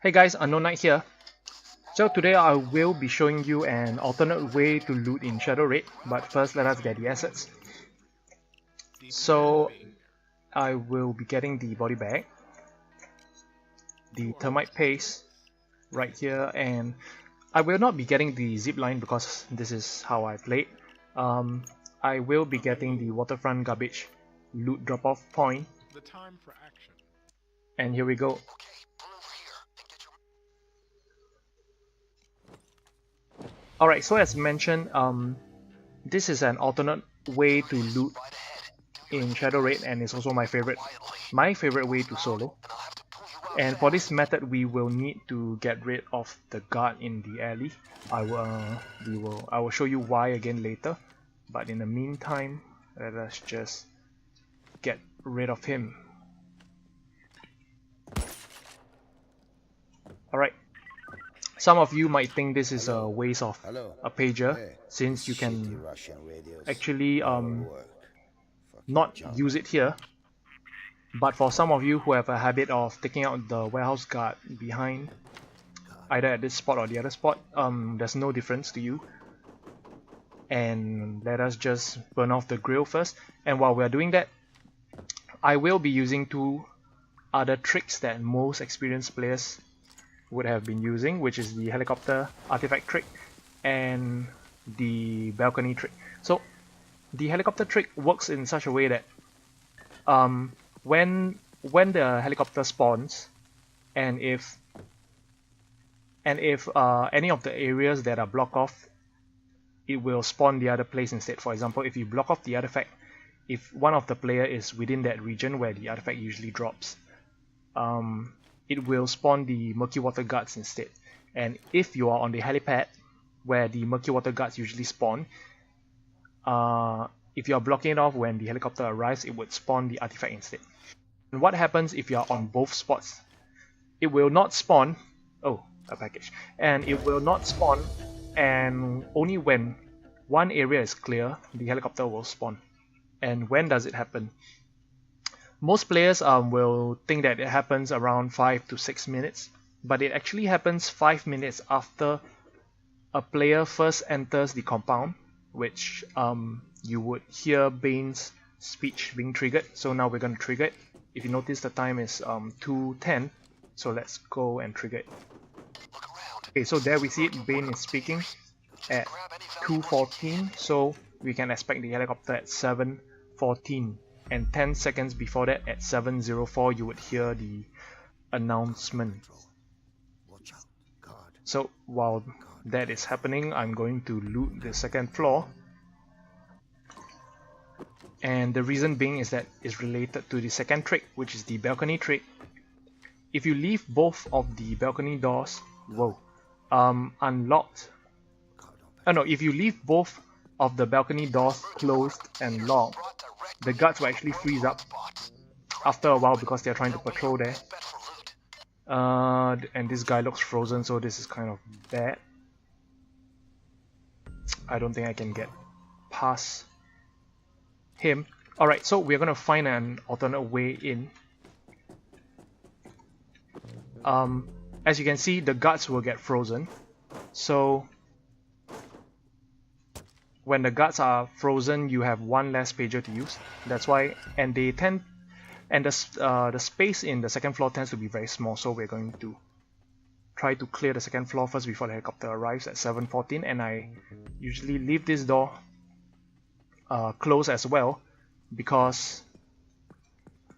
Hey guys, Unknown Knight here. So today I will be showing you an alternate way to loot in Shadow Raid, but first let us get the assets. So I will be getting the body bag, the termite paste right here, and I will not be getting the zip line because this is how I played. I will be getting the waterfront garbage loot drop off point, and here we go. Alright, so as mentioned, this is an alternate way to loot in Shadow Raid, and it's also my favorite way to solo. And for this method, we will need to get rid of the guard in the alley. I will show you why again later. But in the meantime, let us just get rid of him. Alright. Some of you might think this is a waste of a pager, since you can actually not use it here. But for some of you who have a habit of taking out the warehouse guard behind, either at this spot or the other spot, there's no difference to you. And let us just burn off the grill first. And while we're doing that, I will be using two other tricks that most experienced players would have been using, which is the helicopter artifact trick and the balcony trick. So the helicopter trick works in such a way that when the helicopter spawns, and if any of the areas that are blocked off, it will spawn the other place instead. For example, if you block off the artifact, if one of the player is within that region where the artifact usually drops, it will spawn the murky water guards instead. And if you are on the helipad where the murky water guards usually spawn, if you are blocking it off when the helicopter arrives, it would spawn the artifact instead. And what happens if you are on both spots? It will not spawn. Oh, a package. And it will not spawn, and only when one area is clear, the helicopter will spawn. And when does it happen? Most players will think that it happens around 5 to 6 minutes, but it actually happens 5 minutes after a player first enters the compound, which you would hear Bane's speech being triggered. So now we're going to trigger it. If you notice, the time is 2:10, so let's go and trigger it. Okay, so there we see it. Bane is speaking at 2:14, so we can expect the helicopter at 7:14. And 10 seconds before that, at 7:04, you would hear the announcement. So while that is happening, I'm going to loot the second floor. And the reason being is that it's related to the second trick, which is the balcony trick. If you leave both of the balcony doors, unlocked. Oh no, if you leave both of the balcony doors closed and locked, the guards will actually freeze up after a while because they're trying to patrol there. And this guy looks frozen, so this is kind of bad. I don't think I can get past him. Alright, so we're gonna find an alternate way in. As you can see, the guards will get frozen. So when the guards are frozen, you have one less pager to use. That's why, and they tend, and the space in the second floor tends to be very small. So we're going to try to clear the second floor first before the helicopter arrives at 7:14. And I usually leave this door closed as well, because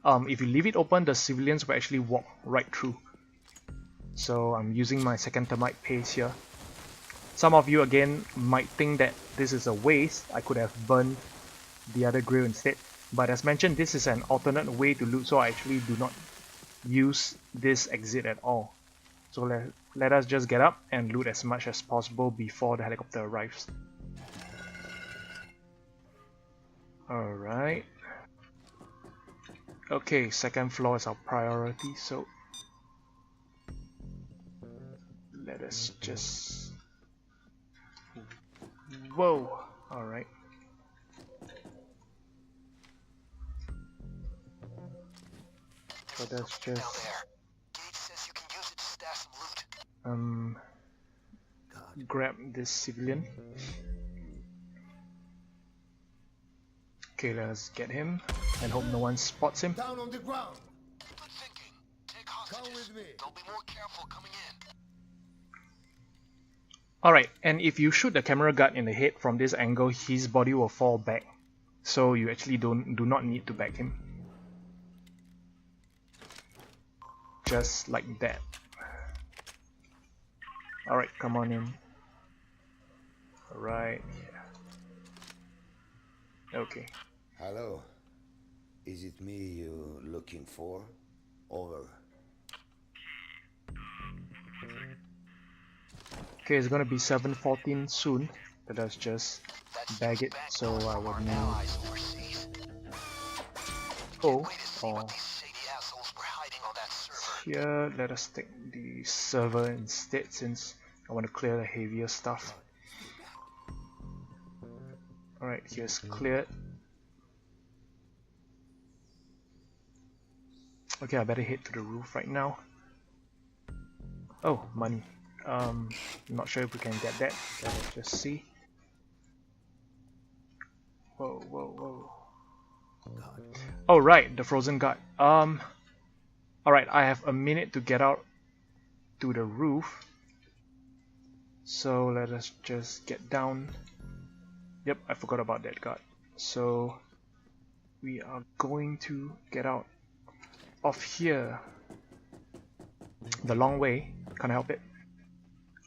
if you leave it open, the civilians will actually walk right through. So I'm using my second termite paste here. Some of you again might think that this is a waste. I could have burned the other grill instead. But as mentioned, this is an alternate way to loot, so I actually do not use this exit at all. So let us just get up and loot as much as possible before the helicopter arrives. Alright. Okay, second floor is our priority, so let us just... Whoa! Alright. So that's just... grab this civilian. Okay, let's get him and hope no one spots him. Down on the ground. Good thinking. Take hostages. Come with me. They'll be more careful coming in. Alright, and if you shoot the camera guard in the head from this angle, his body will fall back. So you actually do not need to back him. Just like that. Alright, come on in. Alright, yeah. Okay. Hello. Is it me you're looking for? Over. Okay, it's gonna be 7:14 soon. Let us just bag it so I will know. Oh, or here, let us take the server instead since I want to clear the heavier stuff. Alright, here's cleared. Okay, I better head to the roof right now. Oh, money. Not sure if we can get that. Let's just see. Whoa, whoa, whoa. Oh right, the frozen guard. Alright, I have a minute to get out to the roof. So let us just get down. Yep, I forgot about that guard. So we are going to get out of here the long way. Can't help it.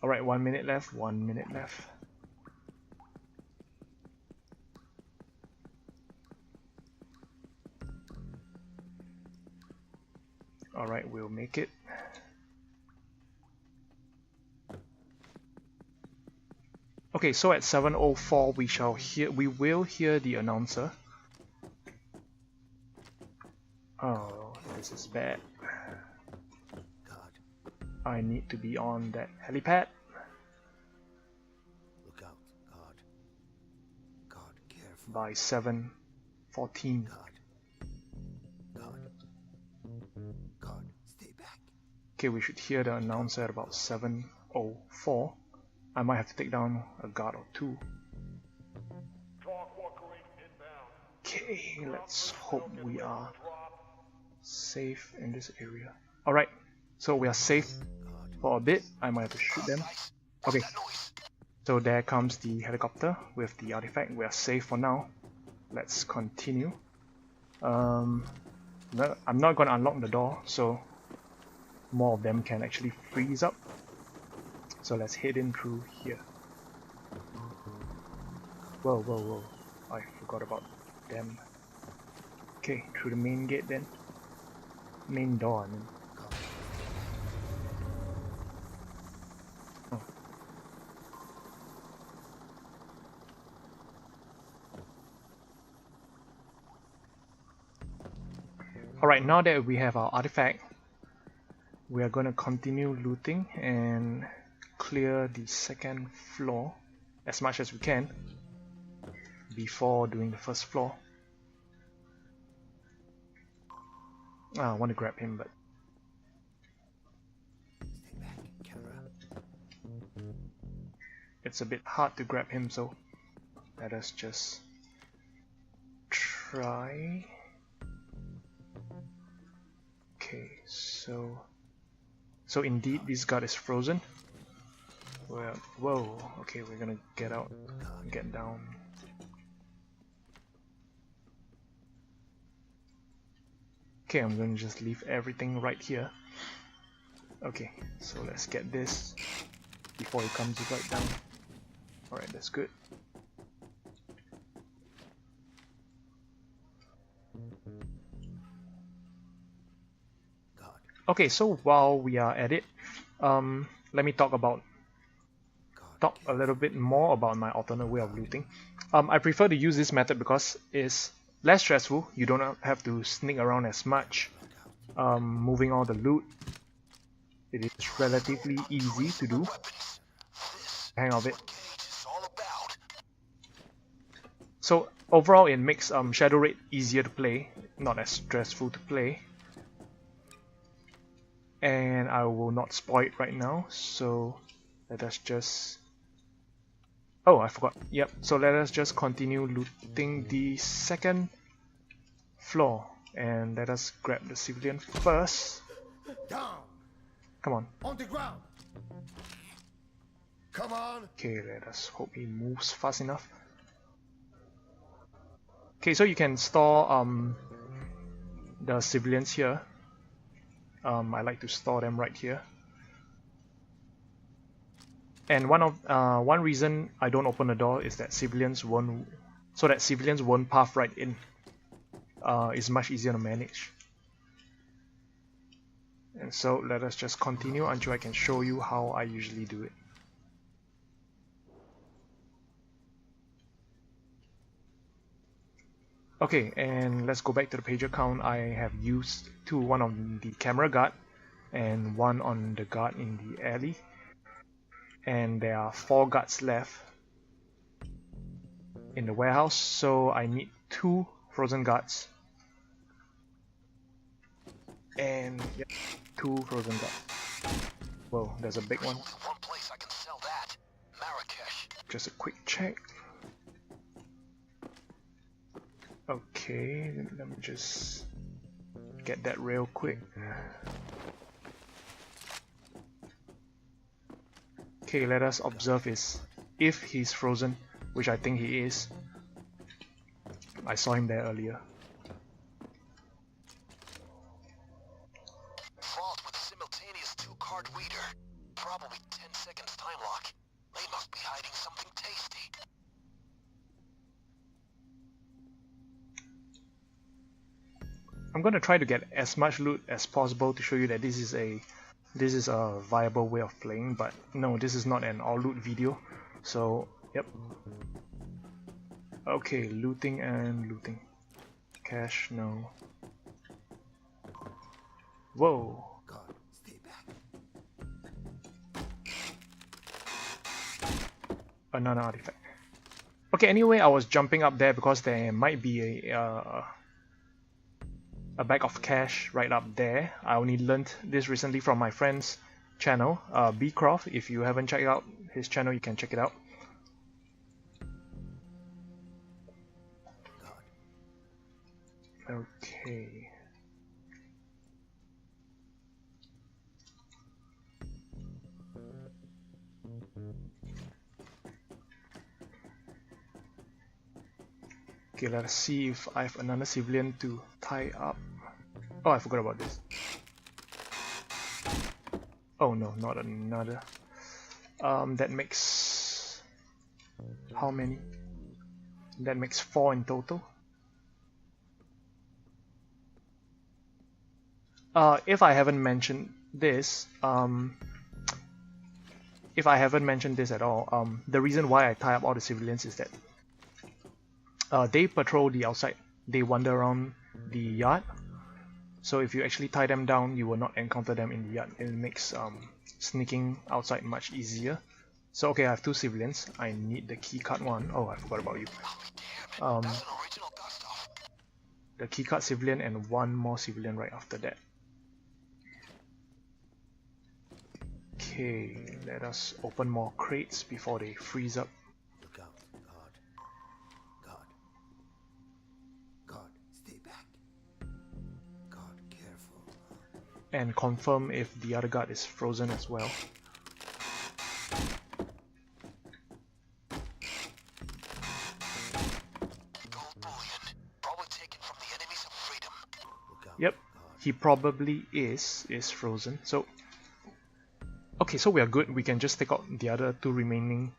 Alright, 1 minute left, 1 minute left. Alright, we'll make it. Okay, so at 7:04 we will hear the announcer. Oh, this is bad. I need to be on that helipad. Look out, God. God, careful. By 7:14. God, stay back. Okay, we should hear the announcer at about 7:04. I might have to take down a guard or two. Okay, let's hope we are safe in this area. Alright, so we are safe for a bit. I might have to shoot them. Okay, so there comes the helicopter with the artifact. We are safe for now. Let's continue. I'm not going to unlock the door, so more of them can actually freeze up. So let's head in through here. Whoa, whoa, whoa. I forgot about them. Okay, through the main gate then. Main door, I mean. Oh. Alright, now that we have our artifact, we are going to continue looting and clear the second floor as much as we can before doing the first floor. I want to grab him, but Stay back, camera. it's a bit hard to grab him, so let us just try. Okay, so indeed this guard is frozen. Well, whoa, okay, we're gonna get out, get down. Okay, I'm gonna just leave everything right here. Okay, so let's get this before it comes right down. Alright, that's good. Okay, so while we are at it, let me talk a little bit more about my alternate way of looting. I prefer to use this method because it's less stressful. You don't have to sneak around as much, moving all the loot. It is relatively easy to do. Hang of it. So overall, it makes Shadow Raid easier to play, not as stressful to play. and I will not spoil it right now, so let us just... Oh, I forgot. Yep, so let us just continue looting the second floor, and let us grab the civilian first. Down. Come on. On the ground. Come on. Okay, let us hope he moves fast enough. Okay, so you can store the civilians here. I like to store them right here. And one reason I don't open the door is that civilians won't path right in. It's much easier to manage. And so let us just continue until I can show you how I usually do it. Okay, and let's go back to the pager count. I have used one on the camera guard and one on the guard in the alley. And there are 4 guards left in the warehouse, so I need 2 frozen guards. And yep, 2 frozen guards. Whoa, there's a big one. One place I can sell that. Marrakesh. Just a quick check. Okay, let me just get that real quick. Okay, let us observe if he's frozen, which I think he is. I saw him there earlier. Vault with simultaneous 2-card reader. Probably 10 seconds time lock. They must be hiding something tasty. I'm gonna try to get as much loot as possible to show you that this is a viable way of playing, but no, this is not an all loot video. So yep. Okay, looting and looting. Cash, no. Whoa. God, stay back. Another artifact. Okay, anyway, I was jumping up there because there might be a bag of cash right up there. I only learned this recently from my friend's channel, Bcroft. If you haven't checked out his channel, you can check it out. Okay. Okay, let's see if I have another civilian to tie up. Oh, I forgot about this. Oh no, not another. That makes... how many? That makes 4 in total. If I haven't mentioned this, if I haven't mentioned this at all, the reason why I tie up all the civilians is that they patrol the outside. They wander around the yard. So if you actually tie them down, you will not encounter them in the yard. It makes sneaking outside much easier. So okay, I have 2 civilians. I need the keycard one. Oh, I forgot about you. The keycard civilian and 1 more civilian right after that. Okay, let us open more crates before they freeze up. Look out, God. God, stay back. God, careful. And confirm if the other guard is frozen as well. Gold bullion, probably taken from the enemies of freedom. Look out, Yep, God. he probably is frozen. So okay, so we are good. We can just take out the other 2 remaining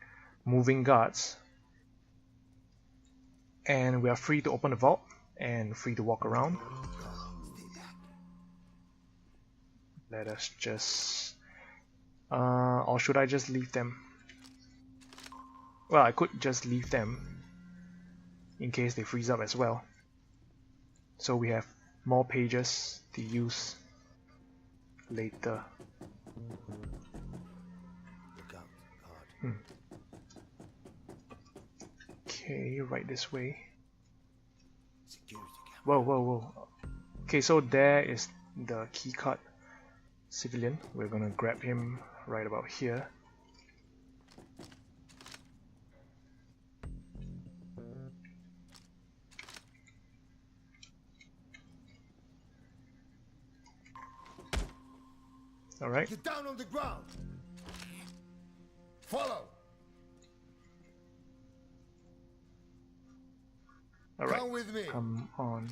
moving guards. And we are free to open the vault and free to walk around. Let us just... or should I just leave them? Well, I could just leave them in case they freeze up as well. So we have more pages to use later. Okay, right this way. Whoa, whoa, whoa. Okay, so there is the keycard civilian. We're gonna grab him right about here. Alright. Get down on the ground. Follow. Alright. Come with me. Come on.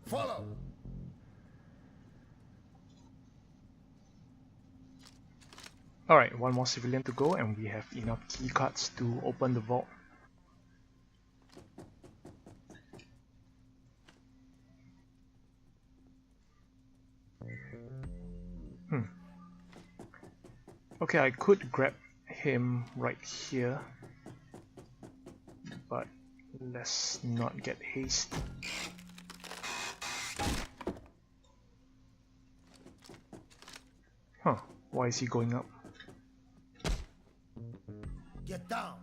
Follow. Alright, one more civilian to go and we have enough key cards to open the vault. Okay, I could grab him right here, but let's not get hasty. Huh, why is he going up? Get down.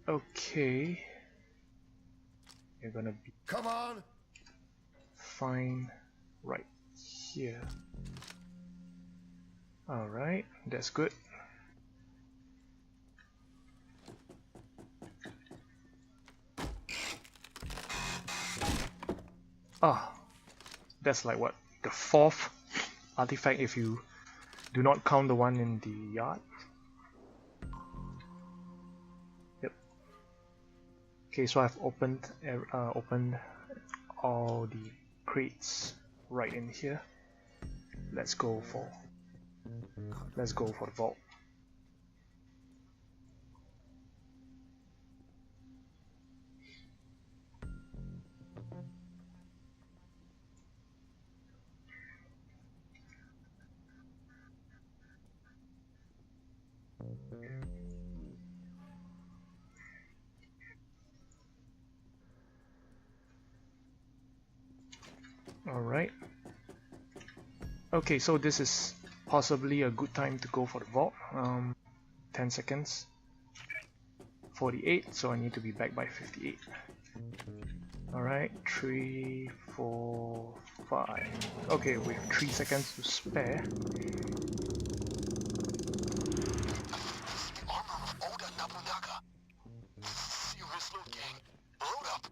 Okay. You're gonna be Come on. fine right here. Alright, that's good. Ah, that's like what? The fourth artifact if you do not count the one in the yard. Yep. Okay, so I've opened all the crates right in here. Let's go for the vault. Alright. Okay, so this is possibly a good time to go for the vault. 10 seconds. 48, so I need to be back by 58. Alright, 3, 4, 5. Okay, we have 3 seconds to spare. Armor of Oda Nobunaga. Serious loot, gang. Load up.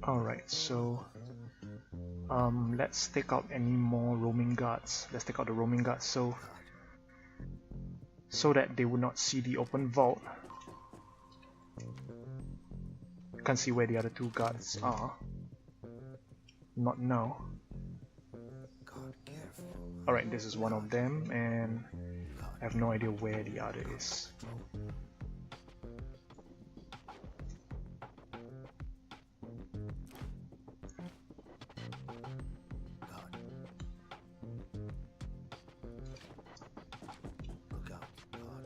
Alright, so let's take out any more roaming guards. Let's take out the roaming guards so that they would not see the open vault. Can't see where the other two guards are. Not now. Alright, this is one of them and I have no idea where the other is.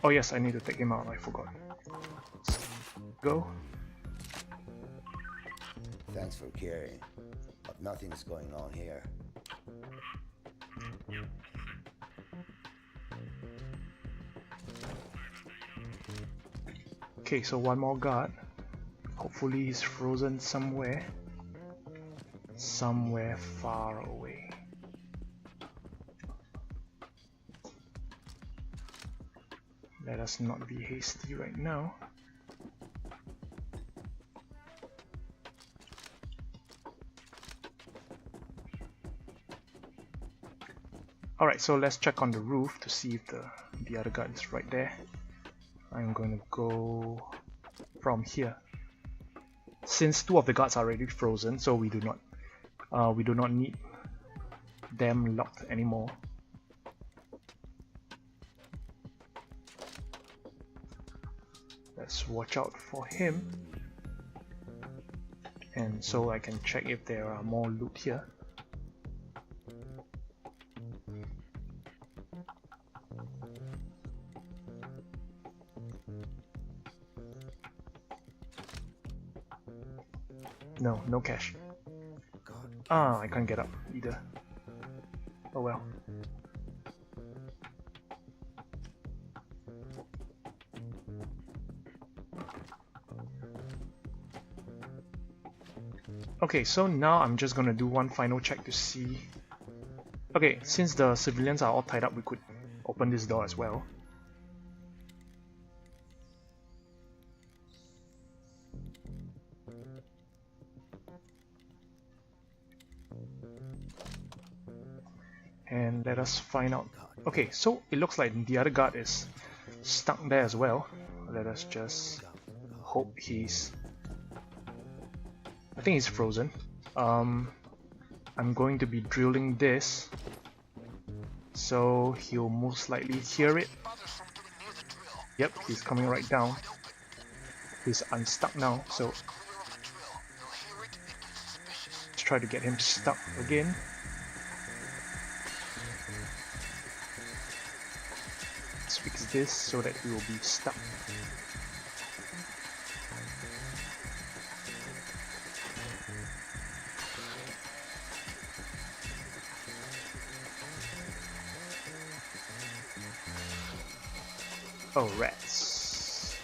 Oh yes, I need to take him out, I forgot. Go. Thanks for carrying, but nothing's going on here. Okay, so one more guard. Hopefully he's frozen somewhere. Somewhere far away. Let us not be hasty right now. Alright, so let's check on the roof to see if the other guard is right there. I'm going to go from here. Since two of the guards are already frozen, so we do not need them locked anymore. Let's watch out for him, and so I can check if there are more loot here. No, no cash. Ah, I can't get up either. Oh well. Okay, so now I'm just gonna do one final check to see. Okay, since the civilians are all tied up, we could open this door as well. And let us find out. Okay, so it looks like the other guard is stuck there as well. Let us just hope he's... I think he's frozen. I'm going to be drilling this, so he'll most likely hear it. Yep, he's coming right down. He's unstuck now, so let's try to get him stuck again. Let's fix this so that he will be stuck. Oh, rats.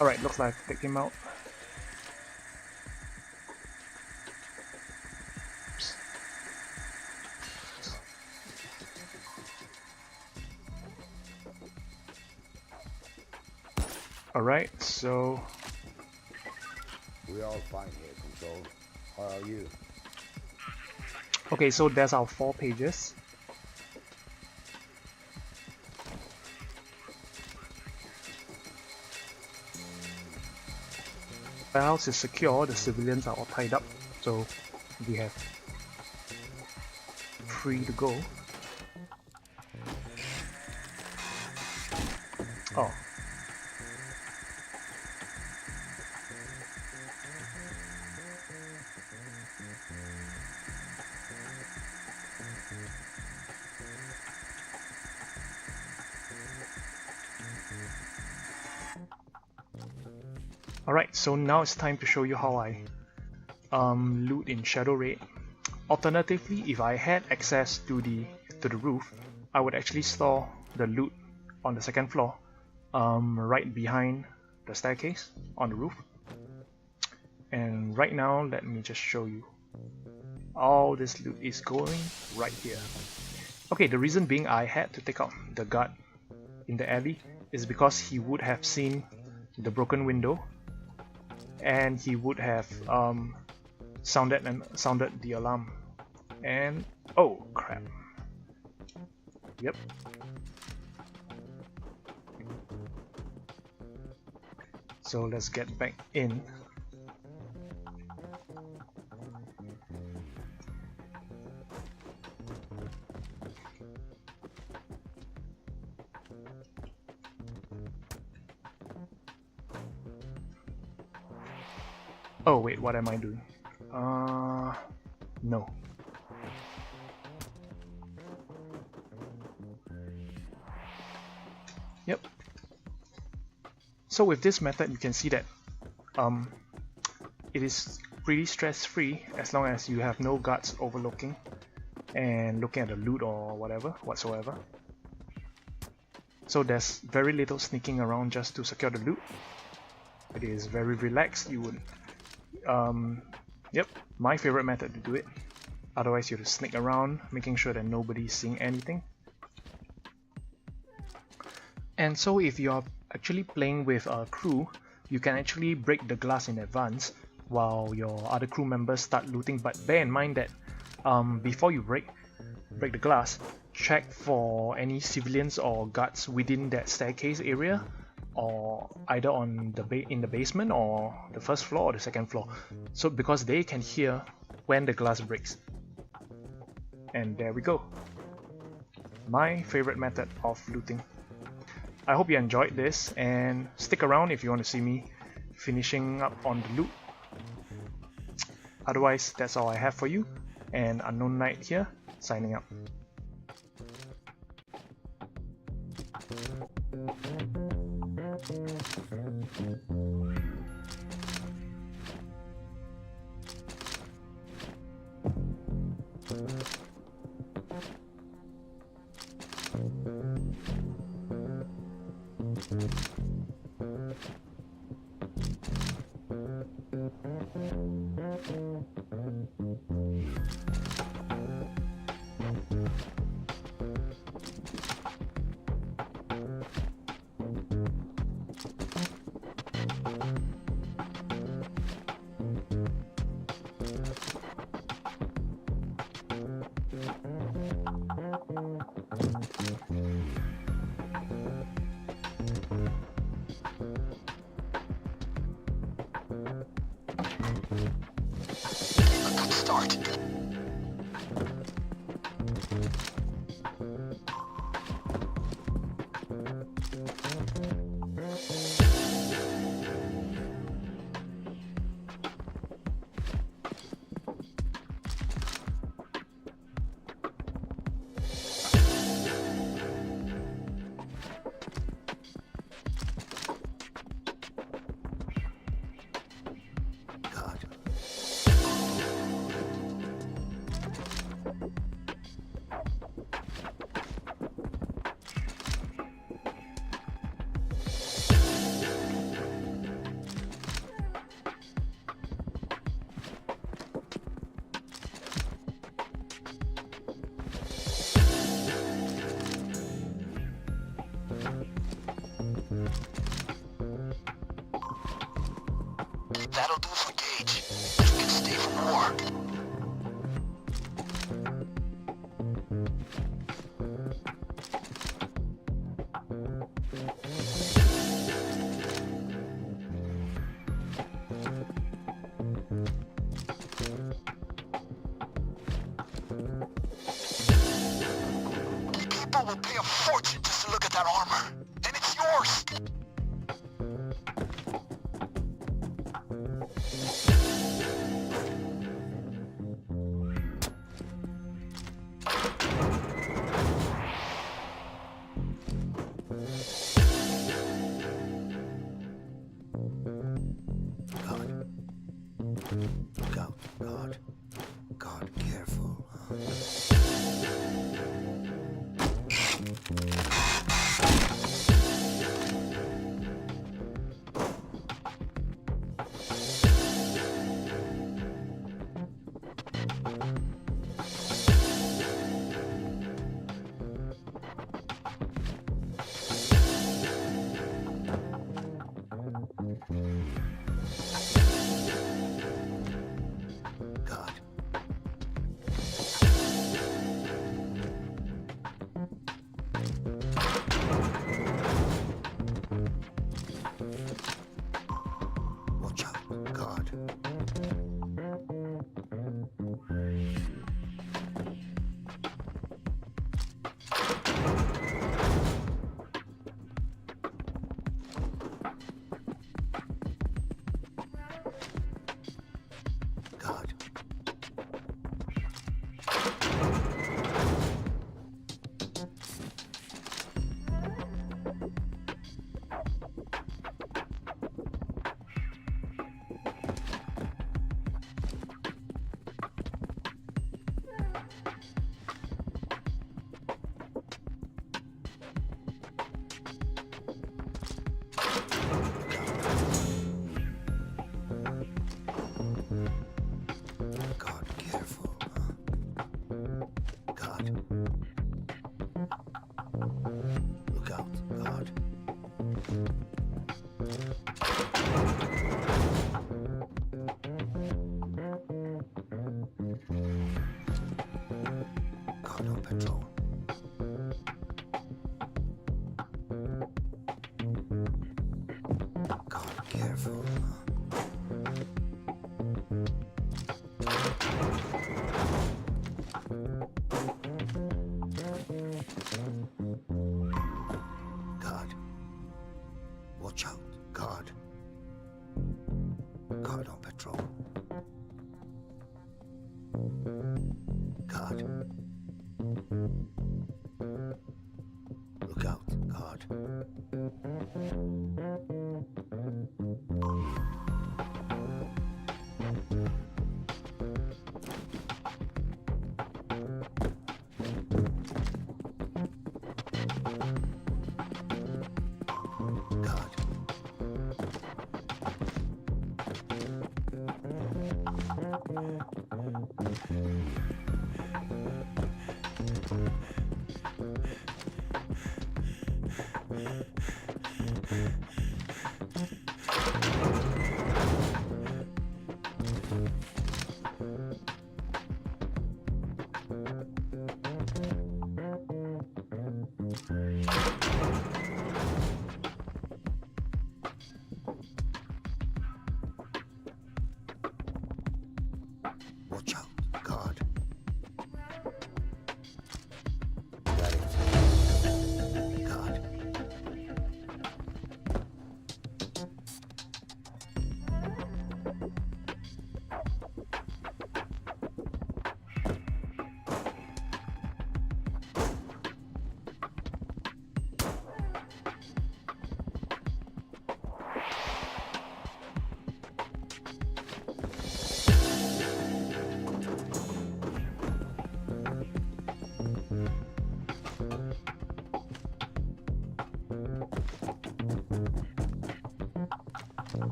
Alright, looks like I picked him out. Oops. Alright, so... We all fine here, Control. How are you? Okay, so there's our 4 pages. The house is secure, the civilians are all tied up, so we have free to go. Oh. Alright, so now it's time to show you how I loot in Shadow Raid. Alternatively, if I had access to the roof, I would actually store the loot on the second floor, right behind the staircase on the roof. And right now, let me just show you. All this loot is going right here. Okay, the reason being I had to take out the guard in the alley is because he would have seen the broken window, and he would have sounded the alarm. And oh crap! Yep. So let's get back in. Oh wait, what am I doing? No. Yep. So with this method, you can see that it is pretty stress-free as long as you have no guards overlooking and looking at the loot or whatever whatsoever. So there's very little sneaking around just to secure the loot. It is very relaxed. You would yep, my favorite method to do it. Otherwise you have to sneak around, making sure that nobody's seeing anything. And so if you're actually playing with a crew, you can actually break the glass in advance while your other crew members start looting, but bear in mind that before you break, break the glass, check for any civilians or guards within that staircase area, or either on the in the basement or the first floor or the second floor. So because they can hear when the glass breaks. And there we go. My favorite method of looting. I hope you enjoyed this, and stick around if you want to see me finishing up on the loot. Otherwise, that's all I have for you, and Unknown Knight here, signing out. Good start. That'll do for Gage. But you can stay for more. People will pay a fortune just to look at that armor. And it's yours. Look out, God. God, careful. God. Watch out, God. God. God, careful. God. Look out, God. God, open patrol. God, careful. God. Watch out. God. God on patrol. God. Look out, God. God. Watch out, God. Got it. God.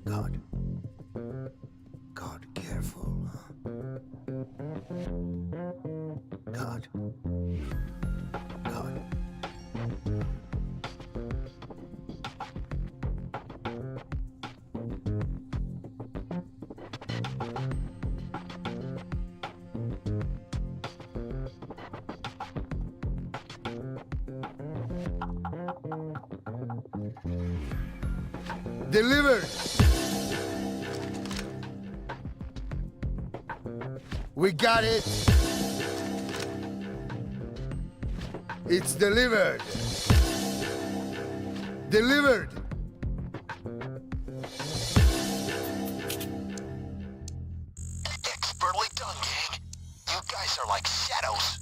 God. God, careful. God. God. Delivered. We got it. It's delivered. Delivered. Expertly done, gang. You guys are like shadows.